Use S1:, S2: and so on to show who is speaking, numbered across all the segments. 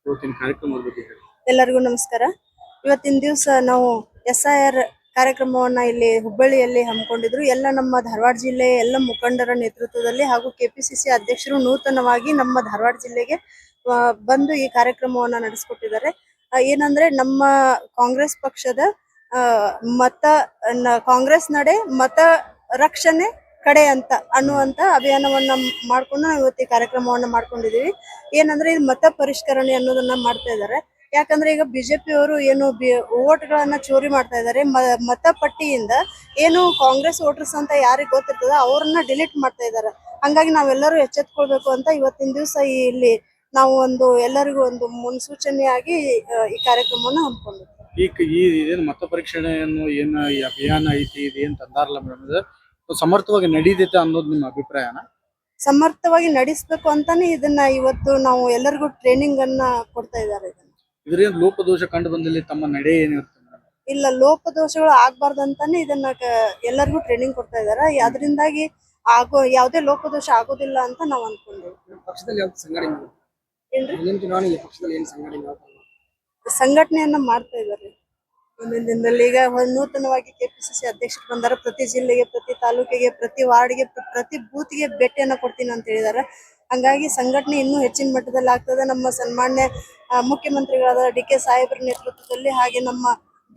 S1: ಇವತ್ತಿನ ಕಾರ್ಯಕ್ರಮದ ಬಗ್ಗೆ ಹೇಳಿ.
S2: ಎಲ್ಲರಿಗೂ ನಮಸ್ಕಾರ. ಇವತ್ತಿನ ದಿವಸ ನಾವು SIR ಕಾರ್ಯಕ್ರಮವನ್ನ ಇಲ್ಲಿ ಹುಬ್ಬಳ್ಳಿಯಲ್ಲಿ ಹಮ್ಮಿಕೊಂಡಿದ್ರು. ಎಲ್ಲ ನಮ್ಮ ಧಾರವಾಡ ಜಿಲ್ಲೆಯ ಎಲ್ಲ ಮುಖಂಡರ ನೇತೃತ್ವದಲ್ಲಿ ಹಾಗೂ KPCC ಅಧ್ಯಕ್ಷರು ನೂತನವಾಗಿ ನಮ್ಮ ಧಾರವಾಡ ಜಿಲ್ಲೆಗೆ ಬಂದು ಈ ಕಾರ್ಯಕ್ರಮವನ್ನ ನಡೆಸಿಕೊಟ್ಟಿದ್ದಾರೆ. ಏನಂದ್ರೆ ನಮ್ಮ ಕಾಂಗ್ರೆಸ್ ಪಕ್ಷದ ಕಾಂಗ್ರೆಸ್ ನಡೆ ಮತ ರಕ್ಷಣೆ ಕಡೆ ಅಂತ ಅನ್ನುವಂತ ಅಭಿಯಾನವನ್ನ ಮಾಡ್ಕೊಂಡು ನಾವು ಇವತ್ತು ಈ ಕಾರ್ಯಕ್ರಮವನ್ನ ಮಾಡ್ಕೊಂಡಿದೀವಿ. ಏನಂದ್ರೆ ಇದು ಮತ ಪರಿಷ್ಕರಣೆ ಅನ್ನೋದನ್ನ ಮಾಡ್ತಾ ಇದ್ದಾರೆ. ಯಾಕಂದ್ರೆ ಈಗ ಬಿಜೆಪಿ ಅವರು ಏನು ಓಟ್ಗಳನ್ನ ಚೋರಿ ಮಾಡ್ತಾ ಇದ್ದಾರೆ. ಮತಪಟ್ಟಿಯಿಂದ ಏನು ಕಾಂಗ್ರೆಸ್ ವೋಟರ್ಸ್ ಅಂತ ಯಾರಿಗೆ ಗೊತ್ತಿರ್ತದ ಅವ್ರನ್ನ ಡಿಲೀಟ್ ಮಾಡ್ತಾ ಇದ್ದಾರೆ. ಹಂಗಾಗಿ ನಾವೆಲ್ಲರೂ ಎಚ್ಚೆತ್ಕೊಳ್ಬೇಕು ಅಂತ ಇವತ್ತಿನ ದಿವಸ ಇಲ್ಲಿ ನಾವು ಎಲ್ಲರಿಗೂ ಒಂದು ಮುನ್ಸೂಚನೆಯಾಗಿ ಈ ಕಾರ್ಯಕ್ರಮವನ್ನ ಹಮ್ಮಿಕೊಂಡಿದ್ವಿ.
S1: ಈ ಮತ ಪರೀಕ್ಷಣೆಯನ್ನು ಏನು ಈ ಅಭಿಯಾನ ಐತಿ ಇದೇನ್ ತಂದಾರಲ್ಲ ಮೇಡಮ್, ಸಮರ್ಥವಾಗಿ ನಡೀತೈತೆ ಅನ್ನೋದು ನಿಮ್ಮ ಅಭಿಪ್ರಾಯನ?
S2: ಸಮರ್ಥವಾಗಿ ನಡೆಸಬೇಕು ಅಂತಾನೆ ಇದನ್ನ ಇವತ್ತು ನಾವು ಎಲ್ಲರಿಗೂ ಟ್ರೈನಿಂಗ್ ಅನ್ನ ಕೊಡ್ತಾ ಇದ್ದಾರೆ.
S1: ಇದರಿಂದ ಲೋಪದೋಷ ಕಂಡು ಬಂದಲ್ಲಿ ತಮ್ಮ ನಡೆ ಏನಿರುತ್ತೆ?
S2: ಇಲ್ಲ, ಲೋಪದೋಷಗಳು ಆಗ್ಬಾರ್ದಂತಾನೆ ಇದನ್ನ ಎಲ್ಲರಿಗೂ ಟ್ರೈನಿಂಗ್ ಕೊಡ್ತಾ ಇದಾರೆ. ಅದರಿಂದಾಗಿ ಯಾವುದೇ ಲೋಪದೋಷ ಆಗೋದಿಲ್ಲ ಅಂತ ನಾವು ಅನ್ಕೊಂಡೇವೆ. ಸಂಘಟನೆಯನ್ನ ಮಾಡ್ತಾ ಇದ್ದಾರೆ ಮುಂದಿನ ದಿನದಲ್ಲಿ. ಈಗ ನೂತನವಾಗಿ KPCC ಅಧ್ಯಕ್ಷರು ಬಂದಾರ. ಪ್ರತಿ ಜಿಲ್ಲೆಗೆ, ಪ್ರತಿ ತಾಲೂಕಿಗೆ, ಪ್ರತಿ ವಾರ್ಡ್ಗೆ, ಪ್ರತಿ ಬೂತ್ಗೆ ಭೇಟಿಯನ್ನ ಕೊಡ್ತೀನಿ ಅಂತ ಹೇಳಿದಾರೆ. ಹಂಗಾಗಿ ಸಂಘಟನೆ ಇನ್ನೂ ಹೆಚ್ಚಿನ ಮಟ್ಟದಲ್ಲಿ ಆಗ್ತದೆ. ನಮ್ಮ ಸನ್ಮಾನ್ಯ ಮುಖ್ಯಮಂತ್ರಿಗಳಾದ DK ಸಾಹೇಬ್ರ ನೇತೃತ್ವದಲ್ಲಿ, ಹಾಗೆ ನಮ್ಮ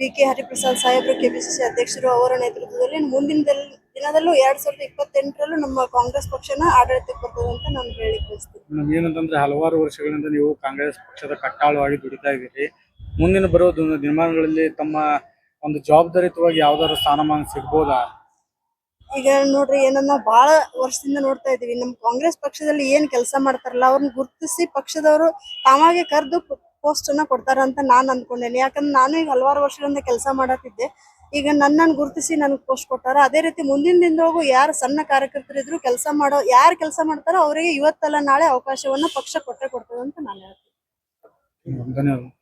S2: BK ಹರಿಪ್ರಸಾದ್ ಸಾಹೇಬ್ರು KPCC ಅಧ್ಯಕ್ಷರು ಅವರ ನೇತೃತ್ವದಲ್ಲಿ ಮುಂದಿನ ದಿನದಲ್ಲೂ 2028ರಲ್ಲೂ ನಮ್ಮ ಕಾಂಗ್ರೆಸ್ ಪಕ್ಷನ ಆಡಳಿತಕ್ಕೆ ಬರ್ತದೆ ಅಂತ ನಾನು ಹೇಳಿಕ್ ಬಯಸ್ತೀನಿ.
S1: ಏನಂತಂದ್ರೆ ಹಲವಾರು ವರ್ಷಗಳಿಂದ ನೀವು ಕಾಂಗ್ರೆಸ್ ಪಕ್ಷದ ಕಟ್ಟಾಳವಾಗಿ ದುಡಿತಾ ಇದ್ದೀರಿ. ಮುಂದಿನ ಬರೋ ದಿನಮಾನಗಳಲ್ಲಿ ತಮ್ಮ ಒಂದು ಜವಾಬ್ದಾರಿಯುತವಾಗಿ ಯಾವ್ದಾದ್ರು ಸ್ಥಾನಮಾನ ಸಿಗ್ಬೋದಾ?
S2: ಈಗ ನೋಡ್ರಿ, ಏನನ್ನ ಬಹಳ ವರ್ಷದಿಂದ ನೋಡ್ತಾ ಇದೀವಿ. ನಮ್ಮ ಕಾಂಗ್ರೆಸ್ ಪಕ್ಷದಲ್ಲಿ ಏನ್ ಕೆಲಸ ಮಾಡ್ತಾರಲ್ಲ ಅವ್ರನ್ನ ಗುರುತಿಸಿ ಪಕ್ಷದವರು ತಾವಾಗೆ ಕರೆದು ಪೋಸ್ಟ್ ಅನ್ನ ಕೊಡ್ತಾರ ಅಂತ ನಾನ್ ಅನ್ಕೊಂಡೇನೆ. ಯಾಕಂದ್ರೆ ನಾನು ಈಗ ಹಲವಾರು ವರ್ಷಗಳಿಂದ ಕೆಲಸ ಮಾಡತ್ತಿದ್ದೆ. ಈಗ ನನ್ನನ್ನು ಗುರುತಿಸಿ ನನಗೆ ಪೋಸ್ಟ್ ಕೊಟ್ಟಾರ. ಅದೇ ರೀತಿ ಮುಂದಿನ ದಿನದೊಳಗೂ ಯಾರು ಸಣ್ಣ ಕಾರ್ಯಕರ್ತರಿದ್ರು ಯಾರು ಕೆಲಸ ಮಾಡ್ತಾರೋ ಅವರಿಗೆ ಇವತ್ತಲ್ಲ ನಾಳೆ ಅವಕಾಶವನ್ನ ಪಕ್ಷ ಕೊಟ್ಟೆ ಕೊಡ್ತದೆ ಅಂತ ನಾನು ಹೇಳ್ತೀನಿ.
S1: ಧನ್ಯವಾದ.